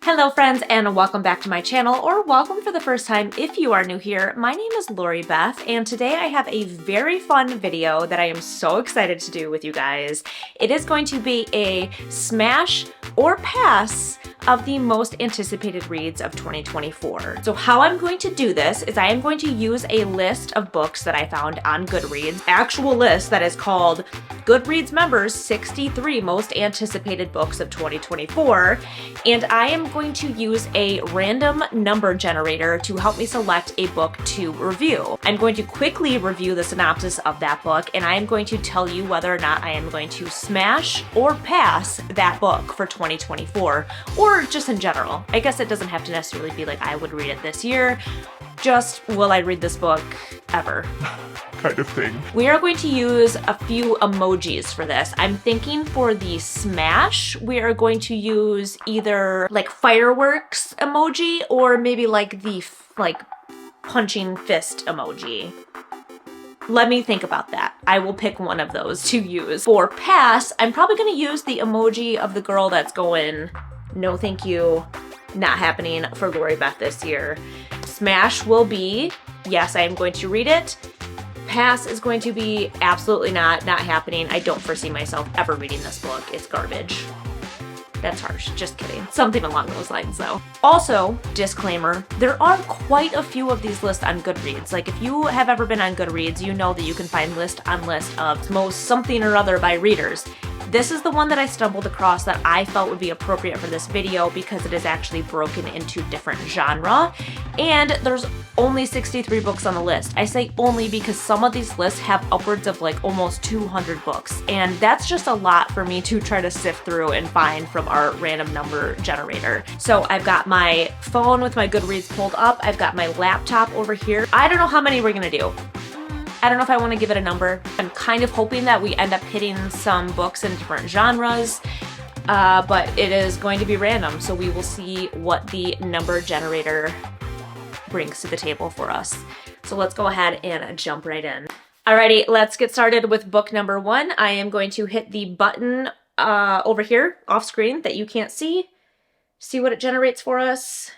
Hello friends, and welcome back to my channel, or welcome for the first time if you are new here. My name is Lori Beth, and today I have a very fun video that I am so excited to do with you guys. It is going to be a smash or pass of the most anticipated reads of 2024. So how I'm going to do this is I am going to use a list of books that I found on Goodreads, actual list that is called Goodreads Members 63 Most Anticipated Books of 2024, and I am going to use a random number generator to help me select a book to review. I'm going to quickly review the synopsis of that book, and I am going to tell you whether or not I am going to smash or pass that book for 2024, or just in general. I guess it doesn't have to necessarily be like I would read it this year, just will I read this book ever? Kind of thing. We are going to use a few emojis for this. I'm thinking for the smash, we are going to use either like fireworks emoji or maybe like the punching fist emoji. Let me think about that. I will pick one of those to use. For pass, I'm probably going to use the emoji of the girl that's going, no thank you, not happening for Lori Beth this year. Smash will be, yes, I am going to read it. Pass is going to be absolutely not happening. I don't foresee myself ever reading this book. It's garbage. That's harsh, just kidding. Something along those lines though. Also, disclaimer, there are quite a few of these lists on Goodreads. Like if you have ever been on Goodreads, you know that you can find list on list of most something or other by readers. This is the one that I stumbled across that I felt would be appropriate for this video because it is actually broken into different genre, and there's only 63 books on the list. I say only because some of these lists have upwards of like almost 200 books, and that's just a lot for me to try to sift through and find from our random number generator. So I've got my phone with my Goodreads pulled up, I've got my laptop over here. I don't know how many we're gonna do. I don't know if I want to give it a number. I'm kind of hoping that we end up hitting some books in different genres, but it is going to be random, so we will see what the number generator brings to the table for us. So let's go ahead and jump right in. Alrighty, let's get started with book number 1. I am going to hit the button over here off screen that you can't see what it generates for us.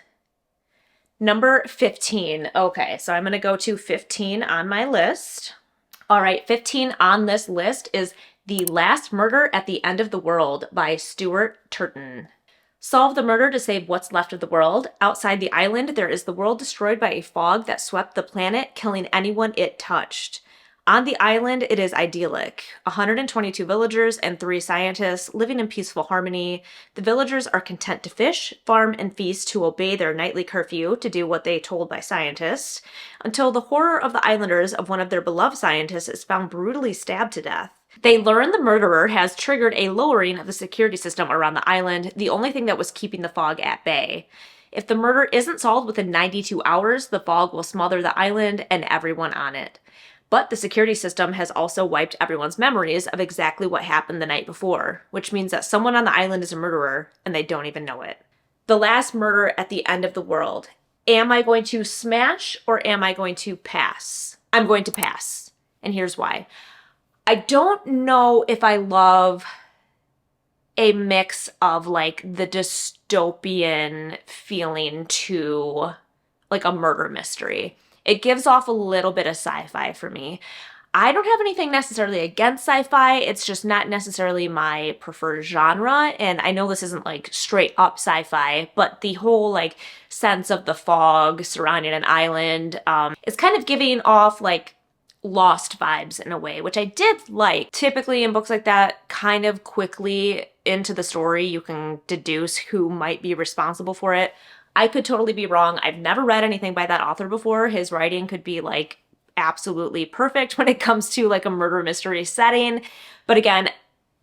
Number 15. Okay, so I'm going to go to 15 on my list. All right, 15 on this list is The Last Murder at the End of the World by Stuart Turton. Solve the murder to save what's left of the world. Outside the island, there is the world destroyed by a fog that swept the planet, killing anyone it touched. On the island, it is idyllic. 122 villagers and 3 scientists living in peaceful harmony. The villagers are content to fish, farm, and feast, to obey their nightly curfew, to do what they told by scientists, until the horror of the islanders of one of their beloved scientists is found brutally stabbed to death. They learn the murderer has triggered a lowering of the security system around the island, the only thing that was keeping the fog at bay. If the murder isn't solved within 92 hours, the fog will smother the island and everyone on it. But the security system has also wiped everyone's memories of exactly what happened the night before, which means that someone on the island is a murderer and they don't even know it. The Last Murder at the End of the World. Am I going to smash or am I going to pass? I'm going to pass, and here's why. I don't know if I love a mix of like the dystopian feeling to like a murder mystery. It gives off a little bit of sci-fi for me. I don't have anything necessarily against sci-fi. It's just not necessarily my preferred genre. And I know this isn't like straight up sci-fi, but the whole like sense of the fog surrounding an island is kind of giving off like Lost vibes in a way, which I did like. Typically in books like that, kind of quickly into the story, you can deduce who might be responsible for it. I could totally be wrong. I've never read anything by that author before. His writing could be like absolutely perfect when it comes to like a murder mystery setting. But again,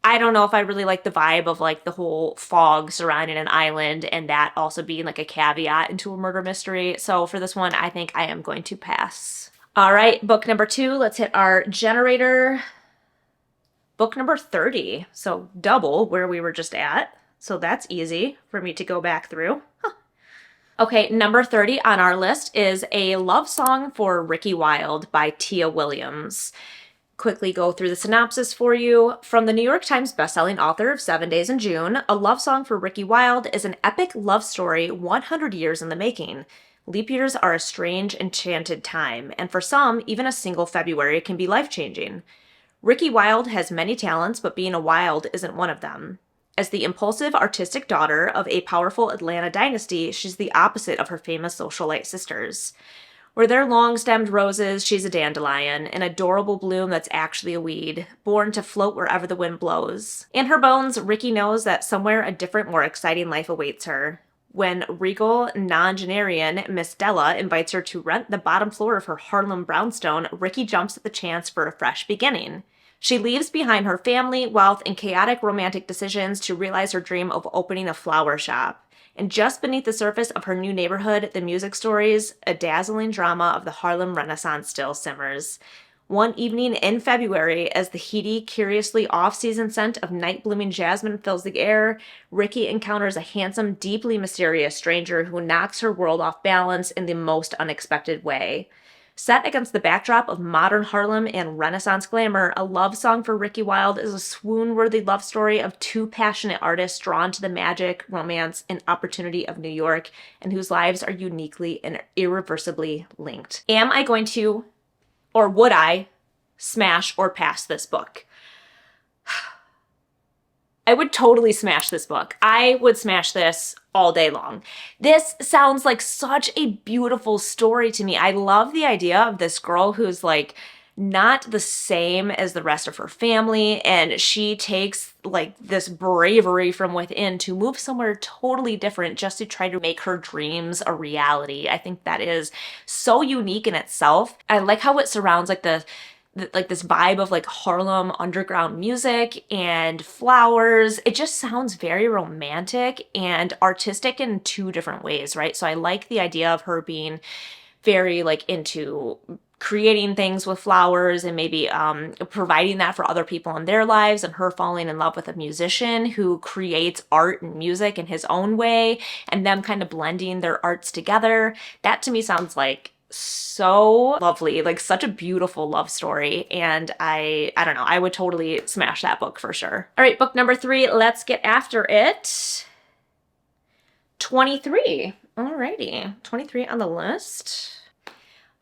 I don't know if I really like the vibe of like the whole fog surrounding an island and that also being like a caveat into a murder mystery. So for this one, I think I am going to pass. All right, book number 2. Let's hit our generator. Book number 30. So double where we were just at. So that's easy for me to go back through. Okay, number 30 on our list is A Love Song for Ricki Wilde by Tia Williams. quickly go through the synopsis for you. From the New York Times bestselling author of 7 Days in June, A Love Song for Ricki Wilde is an epic love story 100 years in the making. Leap years are a strange, enchanted time, and for some, even a single February can be life-changing. Ricki Wilde has many talents, but being a Wilde isn't one of them. As the impulsive, artistic daughter of a powerful Atlanta dynasty, she's the opposite of her famous socialite sisters. Where they're long-stemmed roses, she's a dandelion, an adorable bloom that's actually a weed, born to float wherever the wind blows. In her bones, Ricki knows that somewhere a different, more exciting life awaits her. When regal nonagenarian Miss Della invites her to rent the bottom floor of her Harlem brownstone, Ricki jumps at the chance for a fresh beginning. She leaves behind her family, wealth, and chaotic romantic decisions to realize her dream of opening a flower shop. And just beneath the surface of her new neighborhood, the music stories, a dazzling drama of the Harlem Renaissance still simmers. One evening in February, as the heady, curiously off-season scent of night-blooming jasmine fills the air, Ricki encounters a handsome, deeply mysterious stranger who knocks her world off balance in the most unexpected way. Set against the backdrop of modern Harlem and Renaissance glamour, A Love Song for Ricki Wilde is a swoon-worthy love story of two passionate artists drawn to the magic, romance, and opportunity of New York, and whose lives are uniquely and irreversibly linked. Am I going to, or would I, smash or pass this book? I would totally smash this book. I would smash this all day long. This sounds like such a beautiful story to me. I love the idea of this girl who's like not the same as the rest of her family, and she takes like this bravery from within to move somewhere totally different just to try to make her dreams a reality. I think that is so unique in itself. I like how it surrounds like this vibe of like Harlem underground music and flowers. It just sounds very romantic and artistic in two different ways, right? So I like the idea of her being very like into creating things with flowers and maybe providing that for other people in their lives, and her falling in love with a musician who creates art and music in his own way, and them kind of blending their arts together. That to me sounds like so lovely, like such a beautiful love story, and I don't know, I would totally smash that book for sure. All right, book number 3, let's get after it. 23. Alrighty, 23 on the list.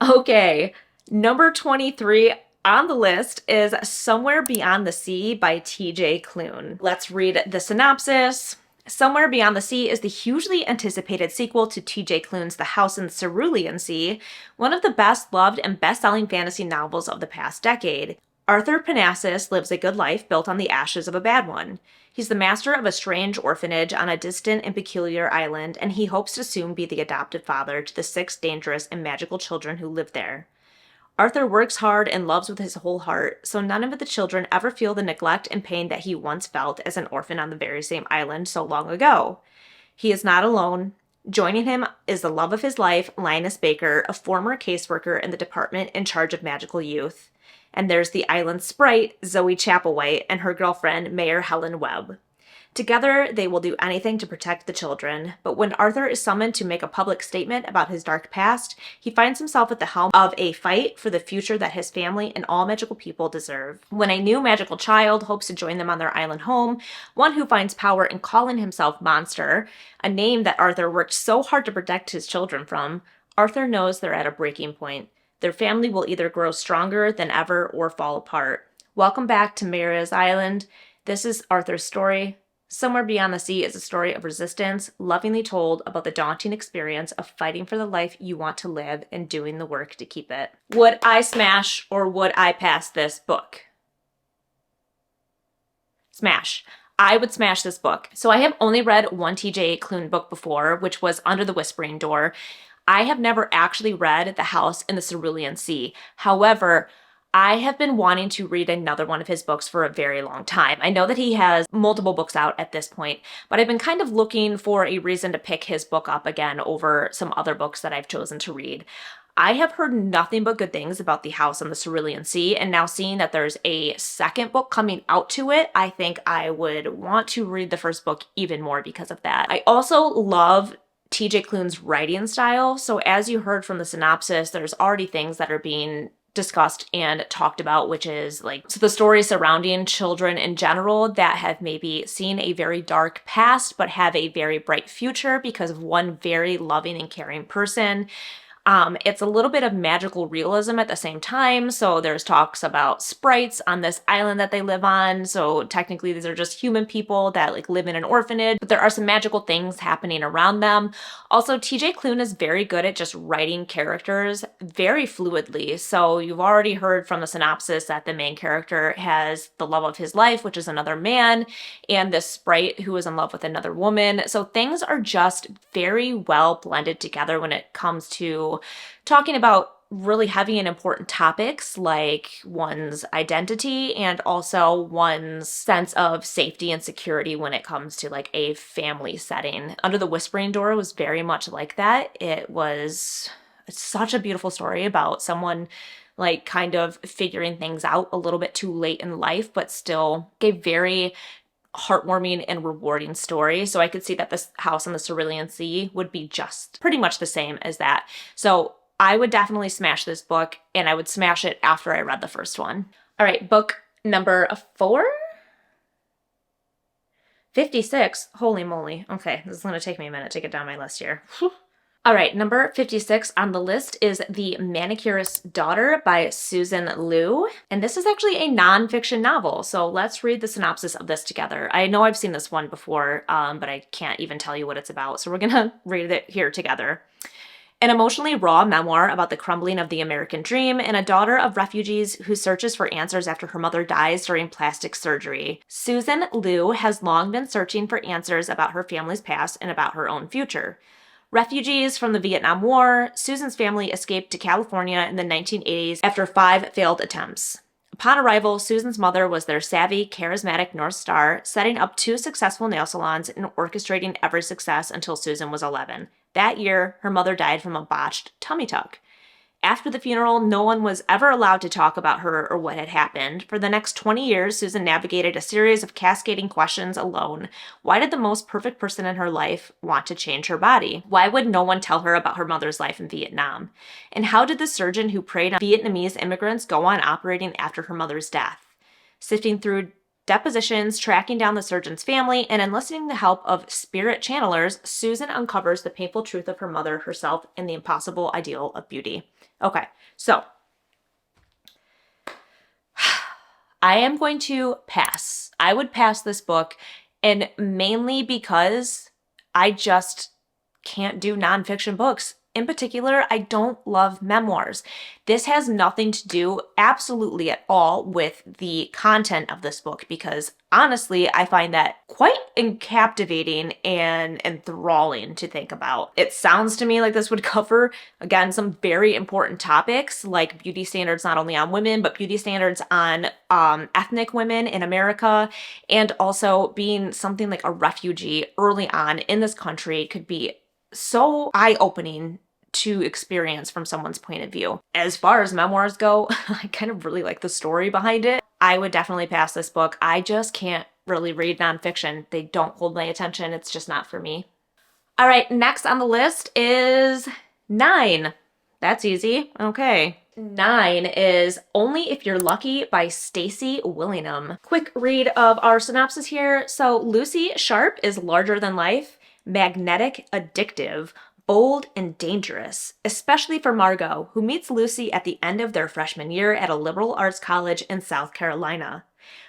Okay, number 23 on the list is Somewhere Beyond the Sea by T.J. Klune. Let's read the synopsis. Somewhere Beyond the Sea is the hugely anticipated sequel to T.J. Klune's The House in the Cerulean Sea, one of the best-loved and best-selling fantasy novels of the past decade. Arthur Parnassus lives a good life built on the ashes of a bad one. He's the master of a strange orphanage on a distant and peculiar island, and he hopes to soon be the adopted father to the 6 dangerous and magical children who live there. Arthur works hard and loves with his whole heart, so none of the children ever feel the neglect and pain that he once felt as an orphan on the very same island so long ago. He is not alone. Joining him is the love of his life, Linus Baker, a former caseworker in the department in charge of magical youth. And there's the island sprite, Zoe Chapelwhite, and her girlfriend, Mayor Helen Webb. Together, they will do anything to protect the children, but when Arthur is summoned to make a public statement about his dark past, he finds himself at the helm of a fight for the future that his family and all magical people deserve. When a new magical child hopes to join them on their island home, one who finds power in calling himself Monster, a name that Arthur worked so hard to protect his children from, Arthur knows they're at a breaking point. Their family will either grow stronger than ever or fall apart. Welcome back to Maria's Island. This is Arthur's story. Somewhere Beyond the Sea is a story of resistance, lovingly told about the daunting experience of fighting for the life you want to live and doing the work to keep it. Would I smash or would I pass this book? Smash. I would smash this book. So I have only read one T.J. Klune book before, which was Under the Whispering Door. I have never actually read The House in the Cerulean Sea. However, I have been wanting to read another one of his books for a very long time. I know that he has multiple books out at this point, but I've been kind of looking for a reason to pick his book up again over some other books that I've chosen to read. I have heard nothing but good things about The House on the Cerulean Sea, and now seeing that there's a second book coming out to it, I think I would want to read the first book even more because of that. I also love T.J. Klune's writing style, so as you heard from the synopsis, there's already things that are being discussed and talked about, which is like so the stories surrounding children in general that have maybe seen a very dark past but have a very bright future because of one very loving and caring person. It's a little bit of magical realism at the same time. So there's talks about sprites on this island that they live on. So technically these are just human people that like live in an orphanage, but there are some magical things happening around them. Also, TJ Klune is very good at just writing characters very fluidly. So you've already heard from the synopsis that the main character has the love of his life, which is another man, and this sprite who is in love with another woman. So things are just very well blended together when it comes to talking about really heavy and important topics like one's identity and also one's sense of safety and security when it comes to like a family setting. Under the Whispering Door was very much like that. It was such a beautiful story about someone like kind of figuring things out a little bit too late in life, but still gave very heartwarming and rewarding story. So I could see that this House on the Cerulean Sea would be just pretty much the same as that. So I would definitely smash this book, and I would smash it after I read the first one. All right, book number 4? 56. Holy moly. Okay, this is going to take me a minute to get down my list here. All right, number 56 on the list is The Manicurist's Daughter by Susan Liu. And this is actually a nonfiction novel. So let's read the synopsis of this together. I know I've seen this one before, but I can't even tell you what it's about. So we're going to read it here together. An emotionally raw memoir about the crumbling of the American dream and a daughter of refugees who searches for answers after her mother dies during plastic surgery. Susan Liu has long been searching for answers about her family's past and about her own future. Refugees from the Vietnam War, Susan's family escaped to California in the 1980s after 5 failed attempts. Upon arrival, Susan's mother was their savvy, charismatic North Star, setting up 2 successful nail salons and orchestrating every success until Susan was 11. That year, her mother died from a botched tummy tuck. After the funeral, no one was ever allowed to talk about her or what had happened. For the next 20 years, Susan navigated a series of cascading questions alone. Why did the most perfect person in her life want to change her body? Why would no one tell her about her mother's life in Vietnam? And how did the surgeon who preyed on Vietnamese immigrants go on operating after her mother's death? Sifting through depositions, tracking down the surgeon's family, and enlisting the help of spirit channelers, Susan uncovers the painful truth of her mother, herself, and the impossible ideal of beauty. Okay, so I am going to pass. I would pass this book, and mainly because I just can't do nonfiction books. In particular, I don't love memoirs. This has nothing to do absolutely at all with the content of this book because honestly, I find that quite captivating and enthralling to think about. It sounds to me like this would cover, again, some very important topics like beauty standards not only on women, but beauty standards on ethnic women in America, and also being something like a refugee early on in this country could be so eye-opening to experience from someone's point of view. As far as memoirs go, I kind of really like the story behind it. I would definitely pass this book. I just can't really read nonfiction. They don't hold my attention. It's just not for me. All right, next on the list is 9. That's easy. Okay. 9 is Only If You're Lucky by Stacy Willingham. Quick read of our synopsis here. So Lucy Sharp is larger than life, magnetic, addictive, bold, and dangerous, especially for Margot, who meets Lucy at the end of their freshman year at a liberal arts college in South Carolina.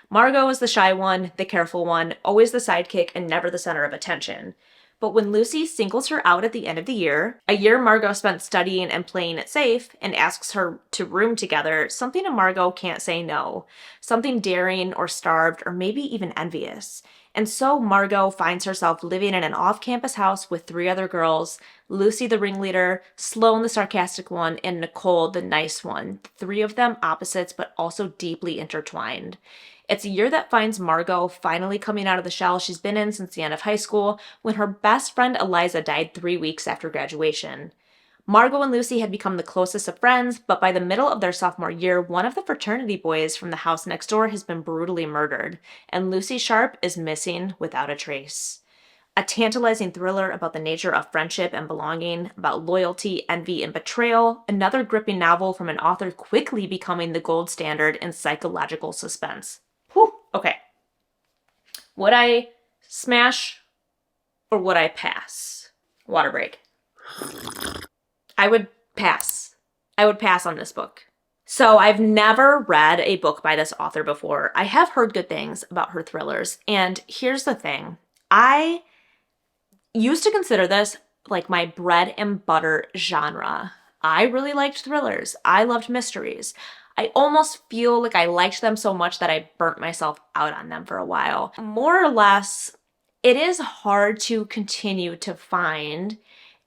Margot is the shy one, the careful one, always the sidekick, and never the center of attention. But when Lucy singles her out at the end of the year, a year Margot spent studying and playing it safe, and asks her to room together, something in Margot can't say no. Something daring or starved or maybe even envious. And so Margot finds herself living in an off-campus house with 3 other girls, Lucy the ringleader, Sloane the sarcastic one, and Nicole the nice one, 3 of them opposites but also deeply intertwined. It's a year that finds Margot finally coming out of the shell she's been in since the end of high school, when her best friend Eliza died 3 weeks after graduation. Margot and Lucy had become the closest of friends, but by the middle of their sophomore year, one of the fraternity boys from the house next door has been brutally murdered, and Lucy Sharp is missing without a trace. A tantalizing thriller about the nature of friendship and belonging, about loyalty, envy, and betrayal. Another gripping novel from an author quickly becoming the gold standard in psychological suspense. Whew, okay. Would I smash or would I pass? Water break. I would pass. I would pass on this book. So I've never read a book by this author before. I have heard good things about her thrillers. And here's the thing. I used to consider this like my bread and butter genre. I really liked thrillers. I loved mysteries. I almost feel like I liked them so much that I burnt myself out on them for a while. More or less, it is hard to continue to find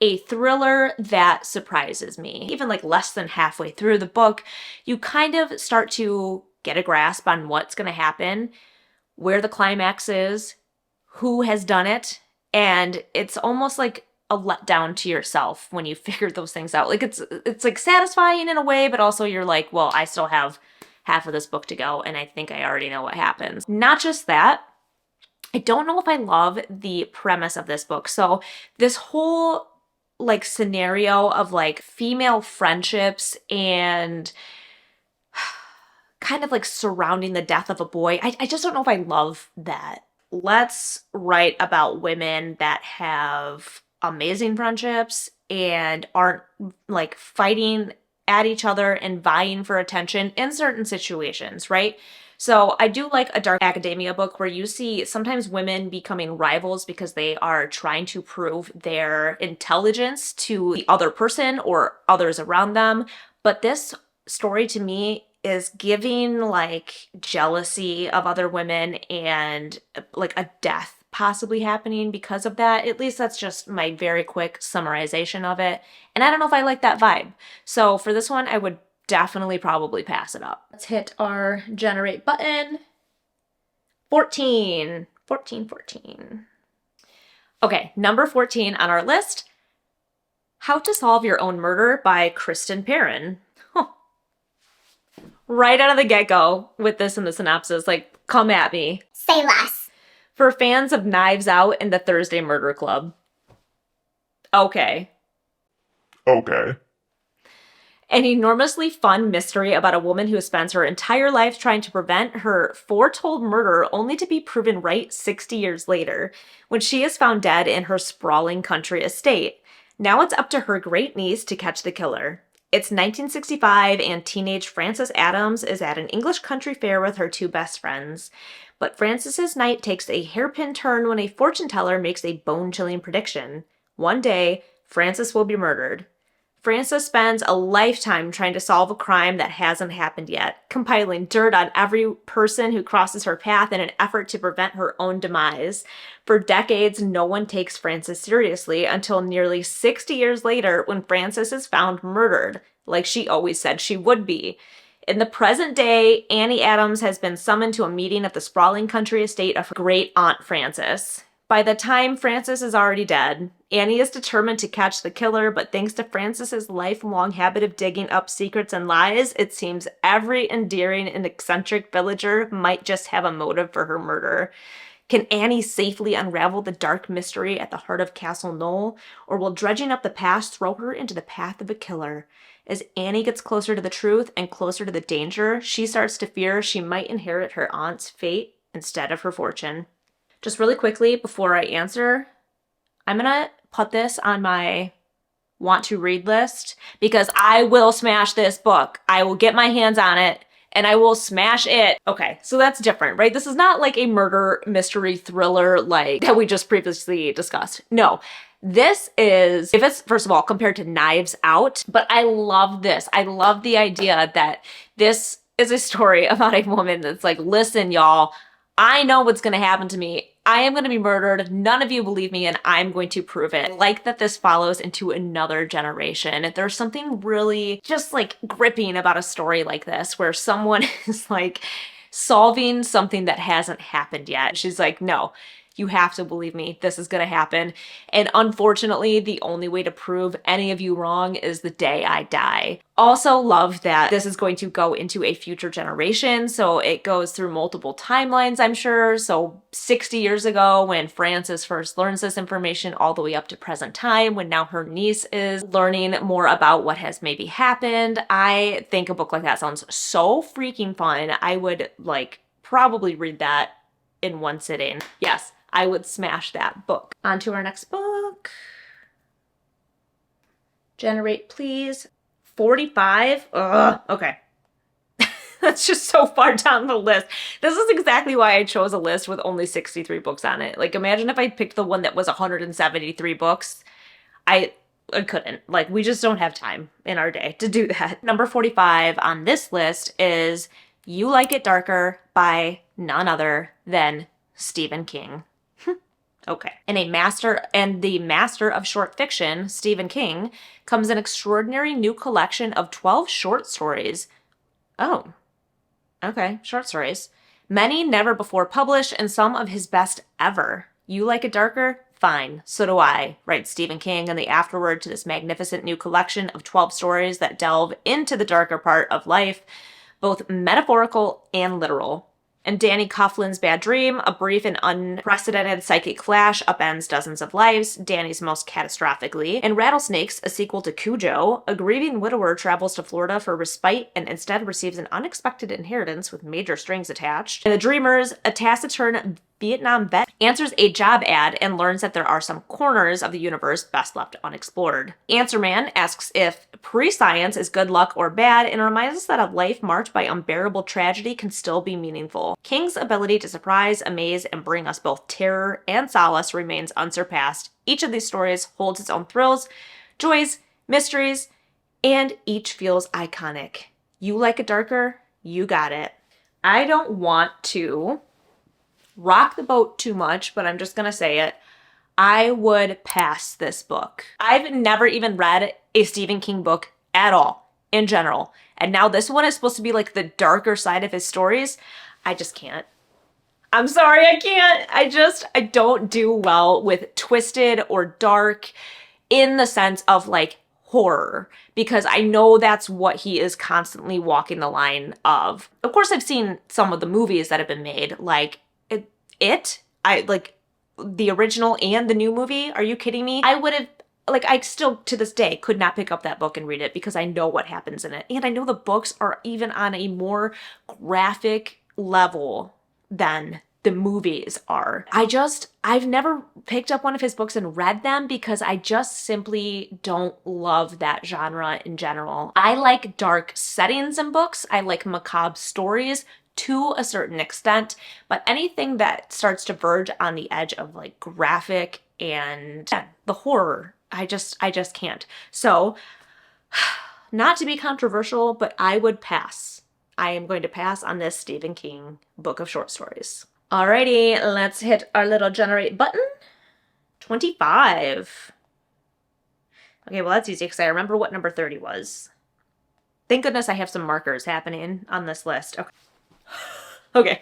a thriller that surprises me. Even like less than halfway through the book, you kind of start to get a grasp on what's going to happen, where the climax is, who has done it, and it's almost like a letdown to yourself when you figure those things out. Like it's like satisfying in a way, but also you're like, well, I still have half of this book to go, and I think I already know what happens. Not just that, I don't know if I love the premise of this book. So this whole like scenario of like female friendships and kind of like surrounding the death of a boy, I just don't know if I love that. Let's write about women that have amazing friendships and aren't like fighting at each other and vying for attention in certain situations, right? So I do like a dark academia book where you see sometimes women becoming rivals because they are trying to prove their intelligence to the other person or others around them. But this story to me is giving like jealousy of other women and like a death possibly happening because of that. At least that's just my very quick summarization of it. And I don't know if I like that vibe. So for this one, I would definitely probably pass it up. Let's hit our generate button. 14. Okay, number 14 on our list, How to Solve Your Own Murder by Kristen Perrin. Right out of the get-go with this in the synopsis, like, come at me. Say less. For fans of Knives Out and the Thursday Murder Club. Okay. An enormously fun mystery about a woman who spends her entire life trying to prevent her foretold murder only to be proven right 60 years later, when she is found dead in her sprawling country estate. Now it's up to her great niece to catch the killer. It's 1965 and teenage Frances Adams is at an English country fair with her two best friends. But Frances's night takes a hairpin turn when a fortune teller makes a bone-chilling prediction. One day, Frances will be murdered. Frances spends a lifetime trying to solve a crime that hasn't happened yet, compiling dirt on every person who crosses her path in an effort to prevent her own demise. For decades, no one takes Frances seriously until nearly 60 years later when Frances is found murdered, like she always said she would be. In the present day, Annie Adams has been summoned to a meeting at the sprawling country estate of her great-aunt Frances. By the time Frances is already dead, Annie is determined to catch the killer, but thanks to Frances's lifelong habit of digging up secrets and lies, it seems every endearing and eccentric villager might just have a motive for her murder. Can Annie safely unravel the dark mystery at the heart of Castle Knoll, or will dredging up the past throw her into the path of a killer? As Annie gets closer to the truth and closer to the danger, she starts to fear she might inherit her aunt's fate instead of her fortune. Just really quickly, before I answer, I'm gonna put this on my want to read list because I will smash this book. I will get my hands on it and I will smash it. Okay, so that's different, right? This is not like a murder mystery thriller like that we just previously discussed. No, this is, if it's, first of all, compared to Knives Out, but I love this. I love the idea that this is a story about a woman that's like, listen, y'all, I know what's going to happen to me. I am going to be murdered. None of you believe me, and I'm going to prove it. I like that this follows into another generation. There's something really just like gripping about a story like this, where someone is like solving something that hasn't happened yet. She's like, no, You have to believe me. This is going to happen. And unfortunately, the only way to prove any of you wrong is the day I die. Also love that this is going to go into a future generation. So it goes through multiple timelines, I'm sure. So 60 years ago when Frances first learns this information all the way up to present time when now her niece is learning more about what has maybe happened. I think a book like that sounds so freaking fun. I would probably read that in one sitting. Yes. I would smash that book. On to our next book. Generate, please. 45. Ugh, okay. That's just so far down the list. This is exactly why I chose a list with only 63 books on it. Imagine if I picked the one that was 173 books. I couldn't. We just don't have time in our day to do that. Number 45 on this list is You Like It Darker by none other than Stephen King. Okay. The master of short fiction, Stephen King, comes an extraordinary new collection of 12 short stories. Oh, okay, short stories. Many never before published and some of his best ever. You Like It Darker? Fine, so do I, writes Stephen King in the afterword to this magnificent new collection of 12 stories that delve into the darker part of life, both metaphorical and literal. In Danny Coughlin's Bad Dream, a brief and unprecedented psychic flash upends dozens of lives, Danny's most catastrophically. In Rattlesnakes, a sequel to Cujo, a grieving widower travels to Florida for respite and instead receives an unexpected inheritance with major strings attached. In The Dreamers, a taciturn Vietnam vet answers a job ad and learns that there are some corners of the universe best left unexplored. Answer Man asks if pre-science is good luck or bad and reminds us that a life marked by unbearable tragedy can still be meaningful. King's ability to surprise, amaze, and bring us both terror and solace remains unsurpassed. Each of these stories holds its own thrills, joys, mysteries, and each feels iconic. You Like It Darker? You got it. I don't want to rock the boat too much, but I'm just gonna say it. I would pass this book. I've never even read a Stephen King book at all, in general. And now this one is supposed to be the darker side of his stories. I just can't. I'm sorry, I can't. I don't do well with twisted or dark in the sense of horror, because I know that's what he is constantly walking the line of. Of course, I've seen some of the movies that have been made, the original and the new movie. Are you kidding me? I would have, I still to this day could not pick up that book and read it because I know what happens in it. And I know the books are even on a more graphic level than the movies are. I've never picked up one of his books and read them because I just simply don't love that genre in general. I like dark settings in books. I like macabre stories to a certain extent, but anything that starts to verge on the edge of graphic and the horror, I just can't. So, not to be controversial, but I would pass. I am going to pass on this Stephen King book of short stories. Alrighty, let's hit our little generate button. 25. Okay, well that's easy because I remember what number 30 was. Thank goodness I have some markers happening on this list. Okay. Okay.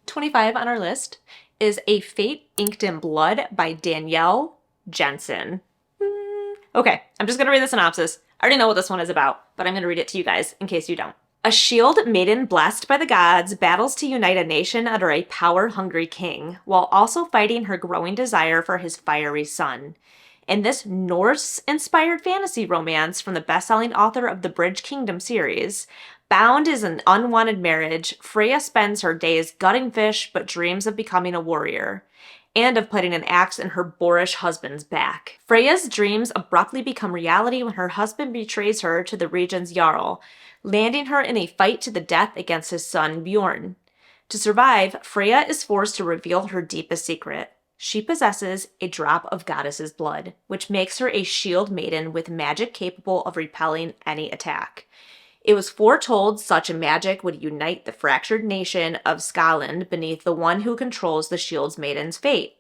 25 on our list is A Fate Inked in Blood by Danielle Jensen. Okay, I'm just going to read the synopsis. I already know what this one is about, but I'm going to read it to you guys in case you don't. A shield maiden blessed by the gods battles to unite a nation under a power-hungry king, while also fighting her growing desire for his fiery son. In this Norse-inspired fantasy romance from the best-selling author of the Bridge Kingdom series, bound is an unwanted marriage, Freya spends her days gutting fish but dreams of becoming a warrior, and of putting an axe in her boorish husband's back. Freya's dreams abruptly become reality when her husband betrays her to the region's Jarl, landing her in a fight to the death against his son Bjorn. To survive, Freya is forced to reveal her deepest secret. She possesses a drop of goddess's blood, which makes her a shield maiden with magic capable of repelling any attack. It was foretold such a magic would unite the fractured nation of Scotland beneath the one who controls the shield maiden's fate.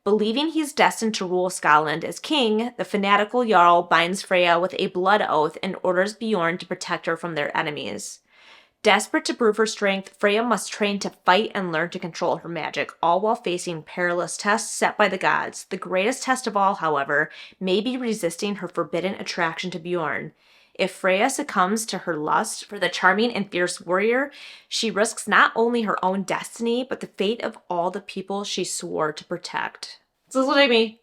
Believing he's destined to rule Scotland as king, the fanatical Jarl binds Freya with a blood oath and orders Bjorn to protect her from their enemies. Desperate to prove her strength, Freya must train to fight and learn to control her magic, all while facing perilous tests set by the gods. The greatest test of all, however, may be resisting her forbidden attraction to Bjorn. If Freya succumbs to her lust for the charming and fierce warrior, she risks not only her own destiny, but the fate of all the people she swore to protect. So this will take me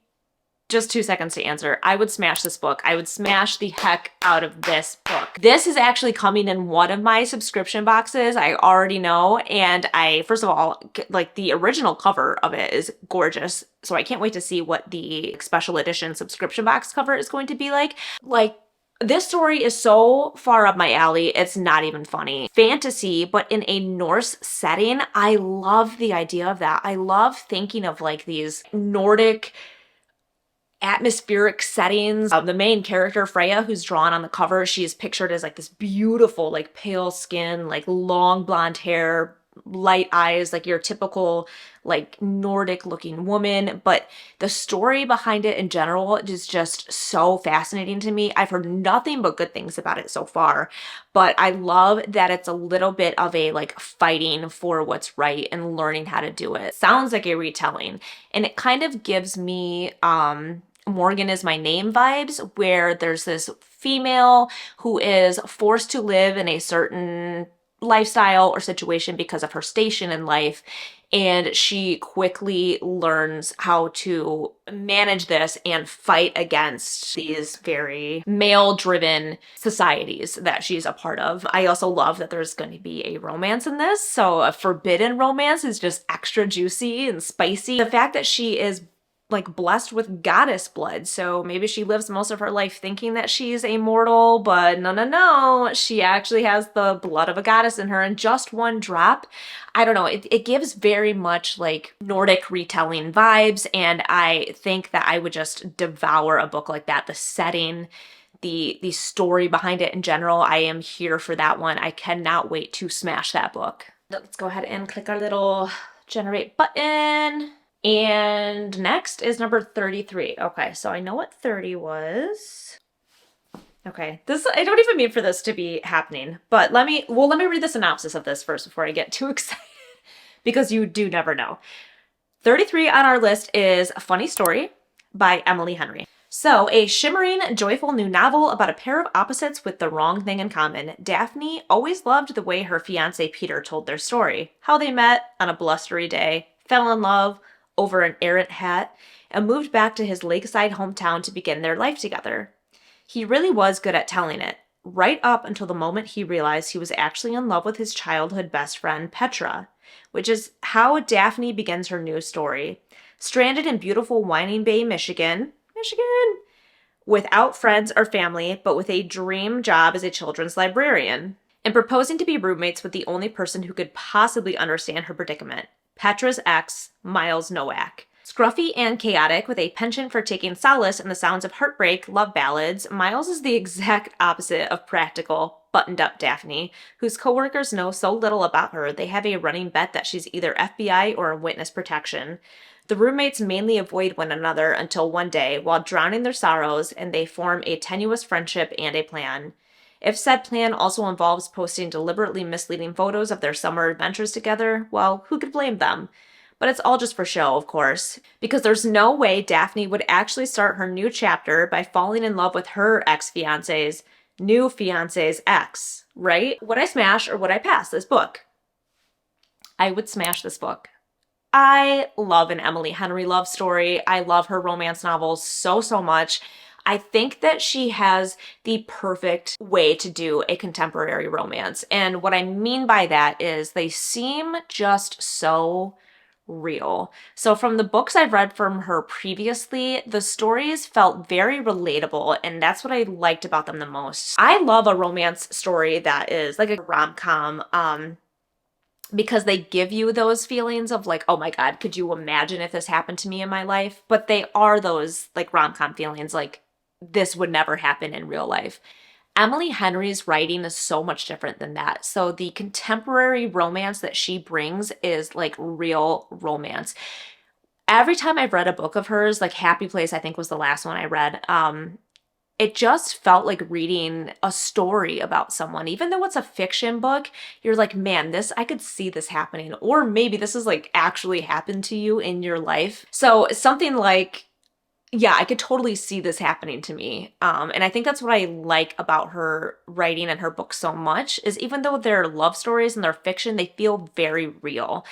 just 2 seconds to answer. I would smash this book. I would smash the heck out of this book. This is actually coming in one of my subscription boxes. I already know. And first of all, like the original cover of it is gorgeous. So I can't wait to see what the special edition subscription box cover is going to be like. This story is so far up my alley, it's not even funny. Fantasy, but in a Norse setting. I love the idea of that. I love thinking of like these Nordic atmospheric settings. The main character, Freya, who's drawn on the cover, she is pictured as like this beautiful, like pale skin, like long blonde hair, light eyes, like your typical like Nordic looking woman. But the story behind it in general is just so fascinating to me. I've heard nothing but good things about it so far, but I love that it's a little bit of a like fighting for what's right and learning how to do it. Sounds like a retelling, and it kind of gives me Morgan is My Name vibes, where there's this female who is forced to live in a certain lifestyle or situation because of her station in life, and she quickly learns how to manage this and fight against these very male-driven societies that she's a part of. I also love that there's going to be a romance in this, so a forbidden romance is just extra juicy and spicy. The fact that she is like blessed with goddess blood, so maybe she lives most of her life thinking that she's a mortal, but no, she actually has the blood of a goddess in her, and just one drop. I don't know, it gives very much like Nordic retelling vibes, and I think that I would just devour a book like that. The setting, the story behind it in general, I am here for that one. I cannot wait to smash that book. Let's go ahead and click our little generate button. And next is number 33. Okay, so I know what 30 was. Okay, I don't even mean for this to be happening, but let me read the synopsis of this first before I get too excited, because you do never know. 33 on our list is A Funny Story by Emily Henry. So, a shimmering, joyful new novel about a pair of opposites with the wrong thing in common. Daphne always loved the way her fiancé Peter told their story, how they met on a blustery day, fell in love over an errant hat, and moved back to his lakeside hometown to begin their life together. He really was good at telling it, right up until the moment he realized he was actually in love with his childhood best friend, Petra, which is how Daphne begins her new story. Stranded in beautiful Whining Bay, Michigan, without friends or family, but with a dream job as a children's librarian, and proposing to be roommates with the only person who could possibly understand her predicament, Petra's ex, Miles Nowak. Scruffy and chaotic, with a penchant for taking solace in the sounds of heartbreak love ballads, Miles is the exact opposite of practical, buttoned-up Daphne, whose coworkers know so little about her they have a running bet that she's either FBI or in witness protection. The roommates mainly avoid one another until one day, while drowning their sorrows, and they form a tenuous friendship and a plan. If said plan also involves posting deliberately misleading photos of their summer adventures together, well, who could blame them? But it's all just for show, of course, because there's no way Daphne would actually start her new chapter by falling in love with her ex-fiance's new fiance's ex, right? Would I smash or would I pass this book? I would smash this book. I love an Emily Henry love story. I love her romance novels so much. I think that she has the perfect way to do a contemporary romance. And what I mean by that is they seem just so real. So from the books I've read from her previously, the stories felt very relatable, and that's what I liked about them the most. I love a romance story that is like a rom-com, because they give you those feelings of like, oh my God, could you imagine if this happened to me in my life? But they are those like rom-com feelings, like this would never happen in real life. Emily Henry's writing is so much different than that. So the contemporary romance that she brings is like real romance. Every time I've read a book of hers, like Happy Place, I think was the last one I read, it just felt like reading a story about someone. Even though it's a fiction book, you're like, man, I could see this happening. Or maybe this is like actually happened to you in your life. So something like, yeah, I could totally see this happening to me. And I think that's what I like about her writing and her books so much, is even though they're love stories and they're fiction, they feel very real.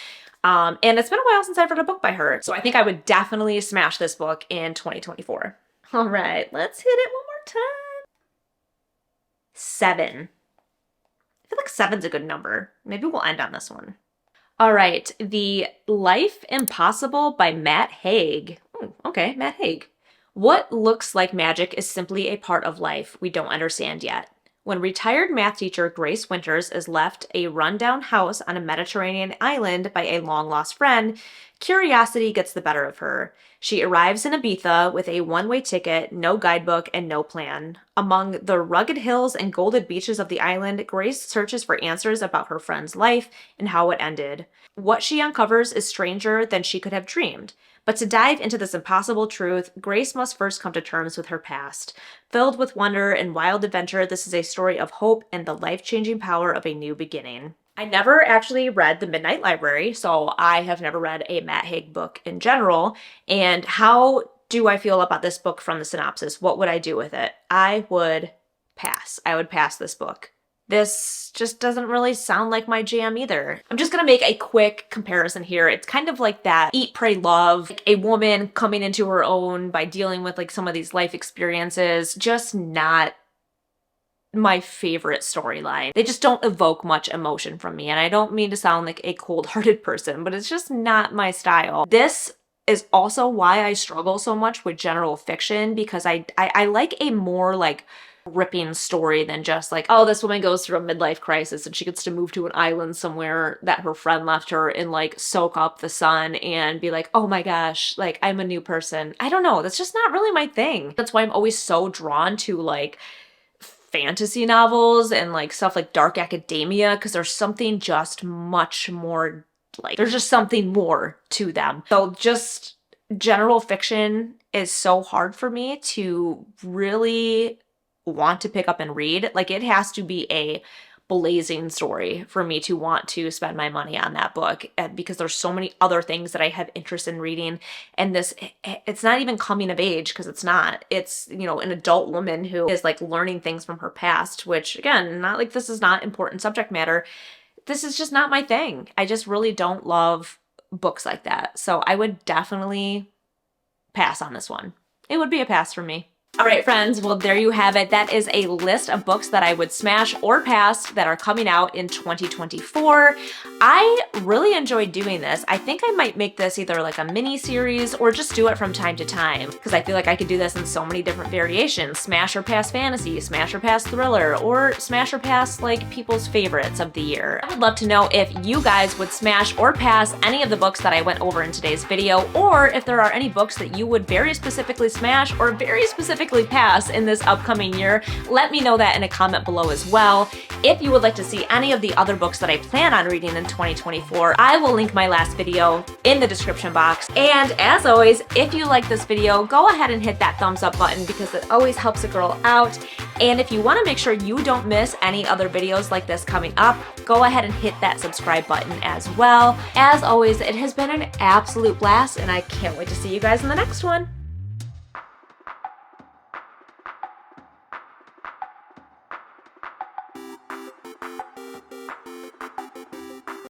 And it's been a while since I've read a book by her. So I think I would definitely smash this book in 2024. All right, let's hit it one more time. 7. I feel like 7's a good number. Maybe we'll end on this one. All right, The Life Impossible by Matt Haig. Okay, Matt Haig. What looks like magic is simply a part of life we don't understand yet. When retired math teacher Grace Winters is left a rundown house on a Mediterranean island by a long-lost friend, curiosity gets the better of her. She arrives in Ibiza with a one-way ticket, no guidebook, and no plan. Among the rugged hills and golden beaches of the island, Grace searches for answers about her friend's life and how it ended. What she uncovers is stranger than she could have dreamed. But to dive into this impossible truth, Grace must first come to terms with her past. Filled with wonder and wild adventure, this is a story of hope and the life-changing power of a new beginning. I never actually read The Midnight Library, so I have never read a Matt Haig book in general. And how do I feel about this book from the synopsis? What would I do with it? I would pass. I would pass this book. This just doesn't really sound like my jam either. I'm just gonna make a quick comparison here. It's kind of like that Eat, Pray, Love, like a woman coming into her own by dealing with like some of these life experiences. Just not my favorite storyline. They just don't evoke much emotion from me. And I don't mean to sound like a cold-hearted person, but it's just not my style. This is also why I struggle so much with general fiction, because I like a more like gripping story than just like, oh, this woman goes through a midlife crisis and she gets to move to an island somewhere that her friend left her and like soak up the sun and be like, oh my gosh, like I'm a new person. I don't know. That's just not really my thing. That's why I'm always so drawn to like fantasy novels and like stuff like dark academia, because there's something just much more like, there's just something more to them. So just general fiction is so hard for me to really want to pick up and read. Like it has to be a blazing story for me to want to spend my money on that book, because there's so many other things that I have interest in reading. And this, it's not even coming of age, because it's not. It's, you know, an adult woman who is like learning things from her past, which again, not like this is not important subject matter. This is just not my thing. I just really don't love books like that. So I would definitely pass on this one. It would be a pass for me. All right, friends, well, there you have it. That is a list of books that I would smash or pass that are coming out in 2024. I really enjoyed doing this. I think I might make this either like a mini series or just do it from time to time, because I feel like I could do this in so many different variations. Smash or pass fantasy, smash or pass thriller, or smash or pass like people's favorites of the year. I would love to know if you guys would smash or pass any of the books that I went over in today's video, or if there are any books that you would very specifically smash or very specifically pass in this upcoming year. Let me know that in a comment below as well. If you would like to see any of the other books that I plan on reading in 2024, I will link my last video in the description box. And as always, if you like this video, go ahead and hit that thumbs up button, because it always helps a girl out. And if you want to make sure you don't miss any other videos like this coming up, go ahead and hit that subscribe button as well. As always, it has been an absolute blast, and I can't wait to see you guys in the next one.